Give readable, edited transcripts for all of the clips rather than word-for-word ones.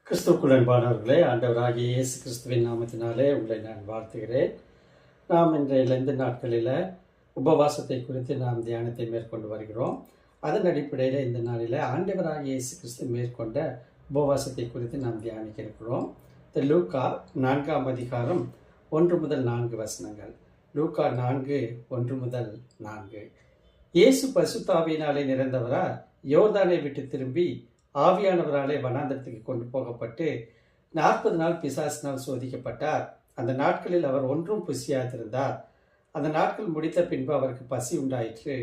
கிறிஸ்துவுக்குள் அன்பானவர்களே, ஆண்டவராகிய இயேசு கிறிஸ்துவின் நாமத்தினாலே உங்களை நான் வாழ்த்துகிறேன். நாம் இன்றைய லெந்து நாட்களில் உபவாசத்தை குறித்து நாம் தியானத்தை மேற்கொண்டு வருகிறோம். அதன் அடிப்படையில் இந்த நாளில் ஆண்டவராகிய இயேசு கிறிஸ்து மேற்கொண்ட உபவாசத்தை குறித்து நாம் தியானிக்க இருக்கிறோம். லூக்கா 4ஆம் அதிகாரம் 1 முதல் 4 வசனங்கள். லூக்கா 4, 1 முதல் 4. இயேசு பரிசுத்தாவியினாலே நிறைந்தவரா யோர்தானை விட்டு திரும்பி ஆவியானவராலே வனாந்தரத்துக்கு கொண்டு போகப்பட்டு 40 நாள் பிசாசினால் சோதிக்கப்பட்டார். அந்த நாட்களில் அவர் ஒன்றும் புசியாதிருந்தார். அந்த நாட்கள் முடித்த பின்பு அவருக்கு பசி உண்டாயிற்று.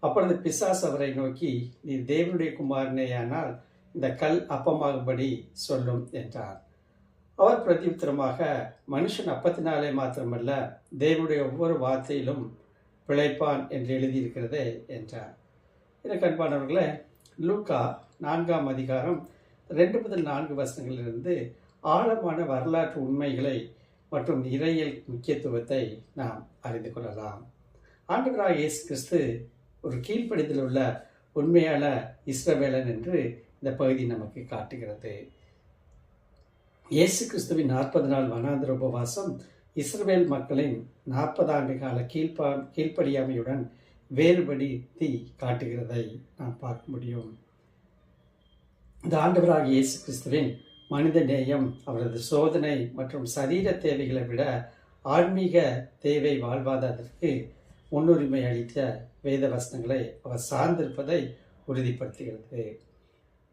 அப்பொழுது பிசாசு அவரை நோக்கி, நீர் தேவனுடைய குமாரனேயானால் இந்த கல் அப்பமாகும்படி சொல்லும் என்றார். அவர் பிரதியுத்தரமாக, மனுஷன் அப்பத்தினாலே மாத்திரமல்ல தேவனுடைய ஒவ்வொரு வார்த்தையிலும் பிழைப்பான் என்று எழுதியிருக்கிறதே என்றார். எனக்கு அன்பானவர்களே, லூக்கா 4ஆம் அதிகாரம் 2 முதல் 4 வசனங்களிலிருந்து ஆழமான வரலாற்று உண்மைகளை மற்றும் இறையியல் முக்கியத்துவத்தை நாம் அறிந்து கொள்ளலாம். ஆண்டவராகிய இயேசு கிறிஸ்து ஒரு கீழ்ப்படிதல் உள்ள உண்மையான இஸ்ரவேலன் என்று இந்த பகுதி நமக்கு காட்டுகிறது. இயேசு கிறிஸ்துவின் 40 நாள் வனாந்திர உபவாசம் இஸ்ரவேல் மக்களின் 40 ஆண்டு கால கீழ்ப்படியாமையுடன் வேறுபடுத்தி காட்டுகிறதை நாம் பார்க்க முடியும். இந்த ஆண்டவராகிய இயேசு கிறிஸ்துவின் மனித நேயம் அவரது சோதனை மற்றும் சரீர தேவைகளை விட ஆன்மீக தேவை வாழ்வாதாரத்திற்கு முன்னுரிமை அளித்த வேத வசனங்களை அவர் சார்ந்திருப்பதை உறுதிப்படுத்துகிறது.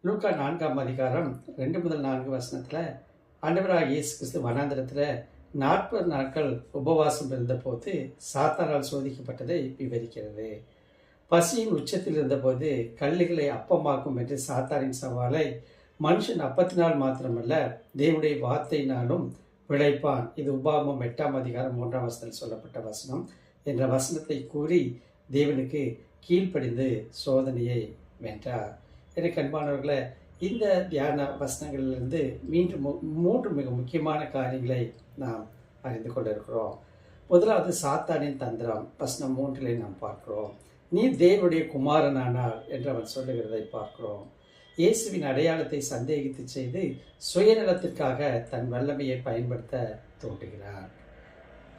லூக்கா 4ஆம் அதிகாரம் 2 முதல் 4 வசனத்தில் ஆண்டவராகிய இயேசு கிறிஸ்து வனாந்திரத்தில் 40 நாட்கள் உபவாசம் இருந்தபோது சாத்தானால் சோதிக்கப்பட்டதை விவரிக்கிறது. பசியின் உச்சத்தில் இருந்தபோது கல்லுகளை அப்பமாக்கும் என்று சாத்தானின் சவாலை மனுஷன் அப்பத்தினால் மாத்திரமல்ல தேவனுடைய வார்த்தையினாலும் பிழைப்பான், இது உபாகமம் 8ஆம் அதிகாரம் 1ஆம் வசனத்தில் சொல்லப்பட்ட வசனம் என்ற வசனத்தை கூறி தேவனுக்கு கீழ்ப்படிந்து சோதனையை வென்றார். எனக்கு அன்பானவர்களை, இந்த தியான வசனங்களிலிருந்து மீண்டும் 3 மிக முக்கியமான காரியங்களை நாம் அறிந்து கொண்டிருக்கிறோம். முதலாவது சாத்தானின் தந்திரம். வசனம் 3 நாம் பார்க்கிறோம். நீ தேவனுடைய குமாரனானார் என்று அவன் சொல்லுகிறதை பார்க்கிறோம். இயேசுவின் அடையாளத்தை சந்தேகித்து செய்து சுயநலத்திற்காக தன் வல்லமையை பயன்படுத்த தோன்றுகிறார்.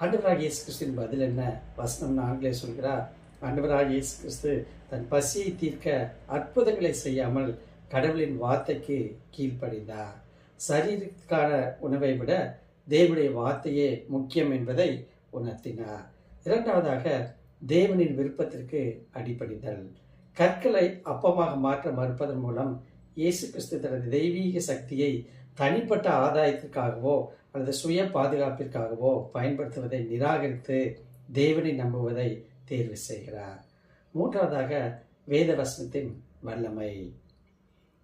ஆண்டவராகிய இயேசு கிறிஸ்துவின் பதில் என்ன? வசனம் 4 சொல்கிறார், ஆண்டவராகிய இயேசு கிறிஸ்து தன் பசியை தீர்க்க அற்புதங்களை செய்யாமல் கடவுளின் வார்த்தைக்கு கீழ்ப்படிந்தார். சரீரத்துக்கான உணவை விட தேவனுடைய வார்த்தையே முக்கியம் என்பதை உணர்த்தினார். இரண்டாவதாக, தேவனின் விருப்பத்திற்கு அடிபணிதல். கற்களை அப்பமாக மாற்ற மறுப்பதன் மூலம் இயேசு கிறிஸ்து தனது தெய்வீக சக்தியை தனிப்பட்ட ஆதாயத்திற்காகவோ அல்லது சுய பாதுகாப்பிற்காகவோ பயன்படுத்துவதை நிராகரித்து தேவனை நம்புவதை தேர்வு செய்கிறார். மூன்றாவதாக, வேத வசனத்தின் வல்லமை.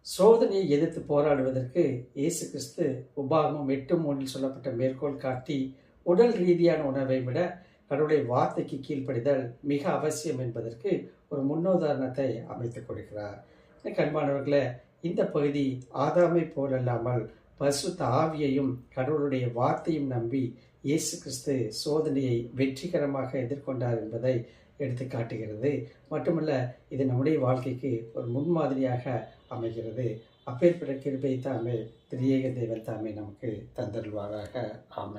சோதனையை எதிர்த்து போராடுவதற்கு இயேசு கிறிஸ்து உபாகமம் 8:3 சொல்லப்பட்ட மேற்கோள் காட்டி உடல் ரீதியான உணவை விட கடவுளுடைய வார்த்தைக்கு கீழ்ப்படிதல் மிக அவசியம் என்பதற்கு ஒரு முன்னுதாரணத்தை அமைத்துக் கொடுக்கிறார். அன்பானவர்களே, இந்த பகுதி ஆதாமை போலல்லாமல் பரிசுத்த ஆவியையும் கடவுளுடைய வார்த்தையும் நம்பி இயேசு கிறிஸ்து சோதனையை வெற்றிகரமாக எதிர்கொண்டார் என்பதை எடுத்து காட்டுகிறது. மட்டுமல்ல, இது நம்முடைய வாழ்க்கைக்கு ஒரு முன்மாதிரியாக அமைகிறது. அப்பேற்பட்ட கிருபை தாமே திரியேக தேவன் தாமே நமக்கு தந்தருள்வாராக. ஆமென்.